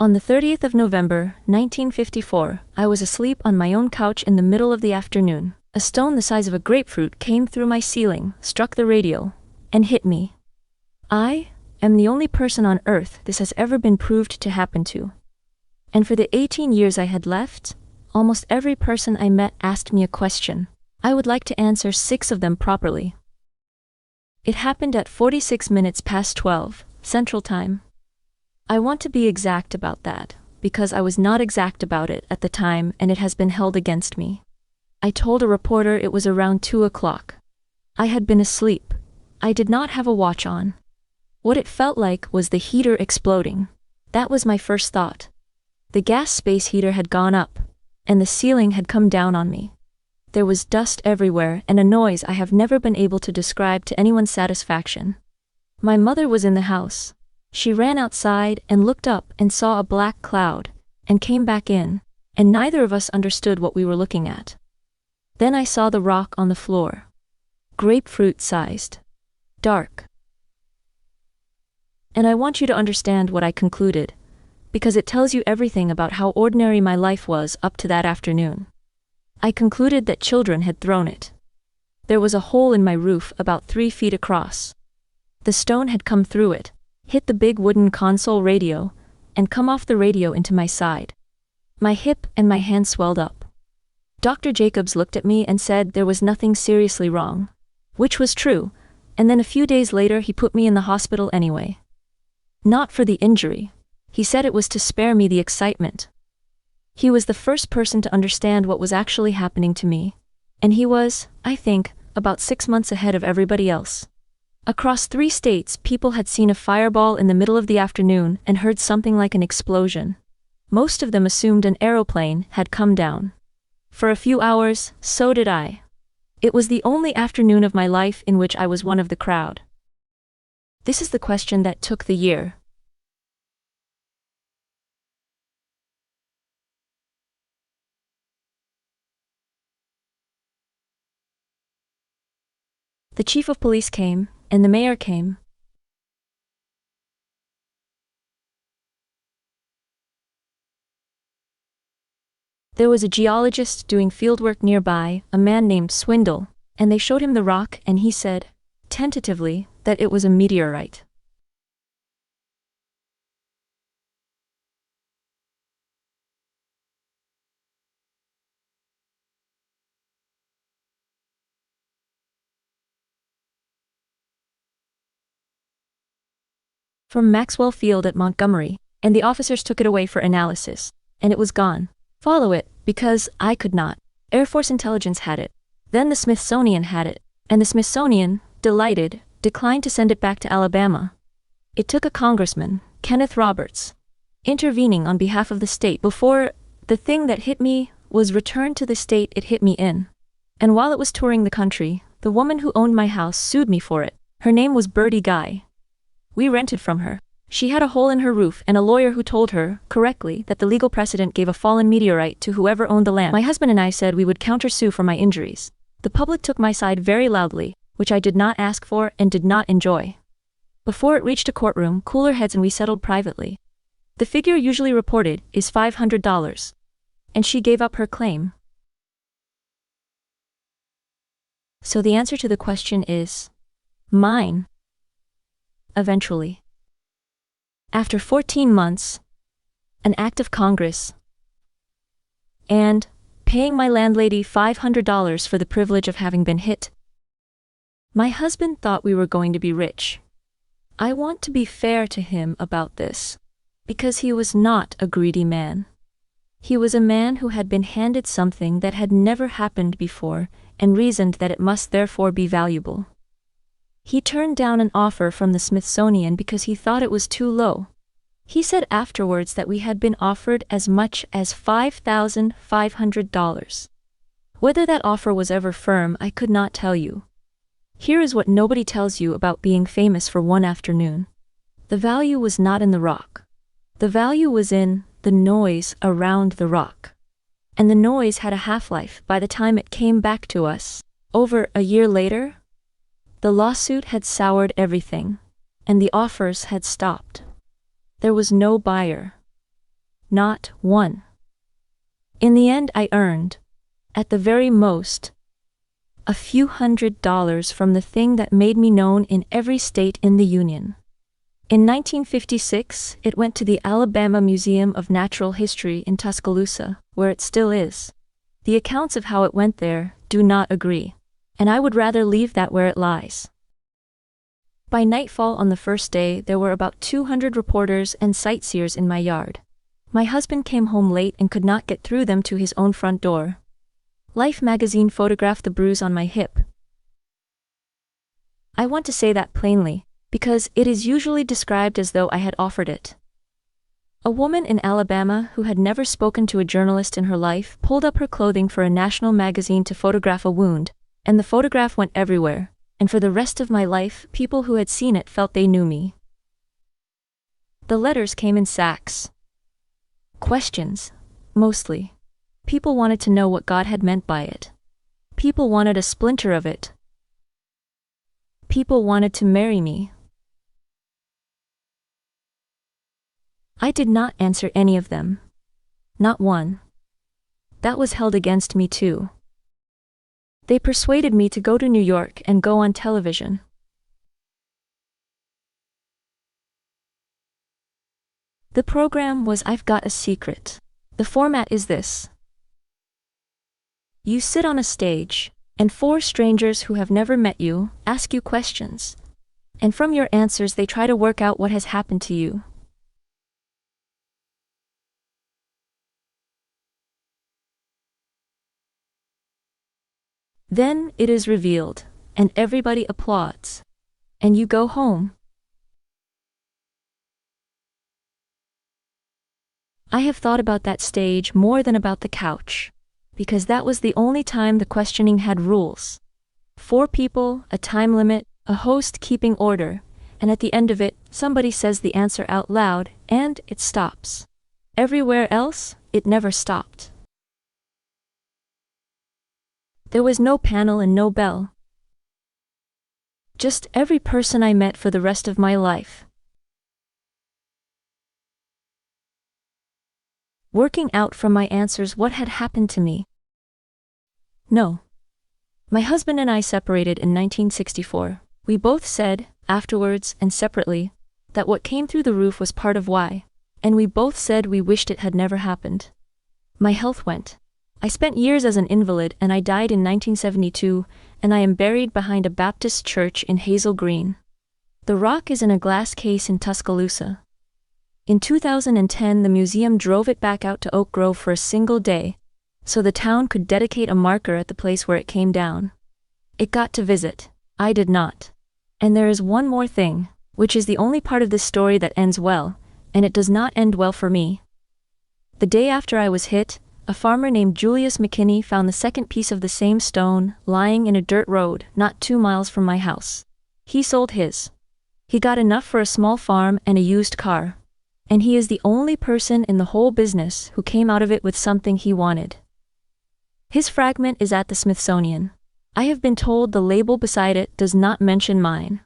On the 30th of November, 1954, I was asleep on my own couch in the middle of the afternoon. A stone the size of a grapefruit came through my ceiling, struck the radio, and hit me. I am the only person on Earth this has ever been proved to happen to. And for the 18 years I had left, almost every person I met asked me a question. I would like to answer 6 of them properly. It happened at 46 minutes past 12, Central Time. I want to be exact about that, because I was not exact about it at the time and it has been held against me. I told a reporter it was around 2 o'clock. I had been asleep. I did not have a watch on. What it felt like was the heater exploding. That was my first thought. The gas space heater had gone up, and the ceiling had come down on me. There was dust everywhere and a noise I have never been able to describe to anyone's satisfaction. My mother was in the house. She ran outside and looked up and saw a black cloud, and came back in, and neither of us understood what we were looking at. Then I saw the rock on the floor. Grapefruit-sized. Dark. And I want you to understand what I concluded, because it tells you everything about how ordinary my life was up to that afternoon. I concluded that children had thrown it. There was a hole in my roof about 3 feet across. The stone had come through it, hit the big wooden console radio, and come off the radio into my side. My hip and my hand swelled up. Dr. Jacobs looked at me and said there was nothing seriously wrong, which was true, and then a few days later he put me in the hospital anyway. Not for the injury. He said it was to spare me the excitement. He was the first person to understand what was actually happening to me, and he was, I think, about 6 months ahead of everybody else. Across 3 states, people had seen a fireball in the middle of the afternoon and heard something like an explosion. Most of them assumed an aeroplane had come down. For a few hours, so did I. It was the only afternoon of my life in which I was one of the crowd. This is the question that took the year. The chief of police came, and the mayor came. There was a geologist doing fieldwork nearby, a man named Swindle, and they showed him the rock and he said, tentatively, that it was a meteorite. From Maxwell Field at Montgomery, and the officers took it away for analysis, and it was gone. Follow it, because I could not. Air Force Intelligence had it. Then the Smithsonian had it, and the Smithsonian, delighted, declined to send it back to Alabama. It took a congressman, Kenneth Roberts, intervening on behalf of the state before the thing that hit me was returned to the state it hit me in. And while it was touring the country, the woman who owned my house sued me for it. Her name was Birdie Guy. We rented from her. She had a hole in her roof and a lawyer who told her, correctly, that the legal precedent gave a fallen meteorite to whoever owned the land. My husband and I said we would countersue for my injuries. The public took my side very loudly, which I did not ask for and did not enjoy. Before it reached a courtroom, cooler heads and we settled privately. The figure usually reported is $500. And she gave up her claim. So the answer to the question is mine. Eventually. After 14 months, an act of Congress, and paying my landlady $500 for the privilege of having been hit, my husband thought we were going to be rich. I want to be fair to him about this, because he was not a greedy man. He was a man who had been handed something that had never happened before and reasoned that it must therefore be valuable. He turned down an offer from the Smithsonian because he thought it was too low. He said afterwards that we had been offered as much as $5,500. Whether that offer was ever firm, I could not tell you. Here is what nobody tells you about being famous for one afternoon. The value was not in the rock. The value was in the noise around the rock. And the noise had a half-life by the time it came back to us. Over a year later, the lawsuit had soured everything, and the offers had stopped. There was no buyer. Not one. In the end, I earned, at the very most, a few $100s from the thing that made me known in every state in the Union. In 1956, it went to the Alabama Museum of Natural History in Tuscaloosa, where it still is. The accounts of how it went there do not agree, and I would rather leave that where it lies. By nightfall on the first day, there were about 200 reporters and sightseers in my yard. My husband came home late and could not get through them to his own front door. Life magazine photographed the bruise on my hip. I want to say that plainly, because it is usually described as though I had offered it. A woman in Alabama who had never spoken to a journalist in her life pulled up her clothing for a national magazine to photograph a wound, and the photograph went everywhere, and for the rest of my life, people who had seen it felt they knew me. The letters came in sacks. Questions, mostly. People wanted to know what God had meant by it. People wanted a splinter of it. People wanted to marry me. I did not answer any of them. Not one. That was held against me too. They persuaded me to go to New York and go on television. The program was I've Got a Secret. The format is this. You sit on a stage, and 4 strangers who have never met you ask you questions. And from your answers they try to work out what has happened to you. Then it is revealed, and everybody applauds. And you go home. I have thought about that stage more than about the couch, because that was the only time the questioning had rules. 4 people, a time limit, a host keeping order, and at the end of it, somebody says the answer out loud, and it stops. Everywhere else, it never stopped. There was no panel and no bell. Just every person I met for the rest of my life. Working out from my answers what had happened to me. No. My husband and I separated in 1964. We both said, afterwards and separately, that what came through the roof was part of why, and we both said we wished it had never happened. My health went. I spent years as an invalid and I died in 1972, and I am buried behind a Baptist church in Hazel Green. The rock is in a glass case in Tuscaloosa. In 2010, the museum drove it back out to Oak Grove for a single day, so the town could dedicate a marker at the place where it came down. It got to visit. I did not. And there is one more thing, which is the only part of this story that ends well, and it does not end well for me. The day after I was hit, a farmer named Julius McKinney found the second piece of the same stone lying in a dirt road not 2 miles from my house. He sold his. He got enough for a small farm and a used car. And he is the only person in the whole business who came out of it with something he wanted. His fragment is at the Smithsonian. I have been told the label beside it does not mention mine.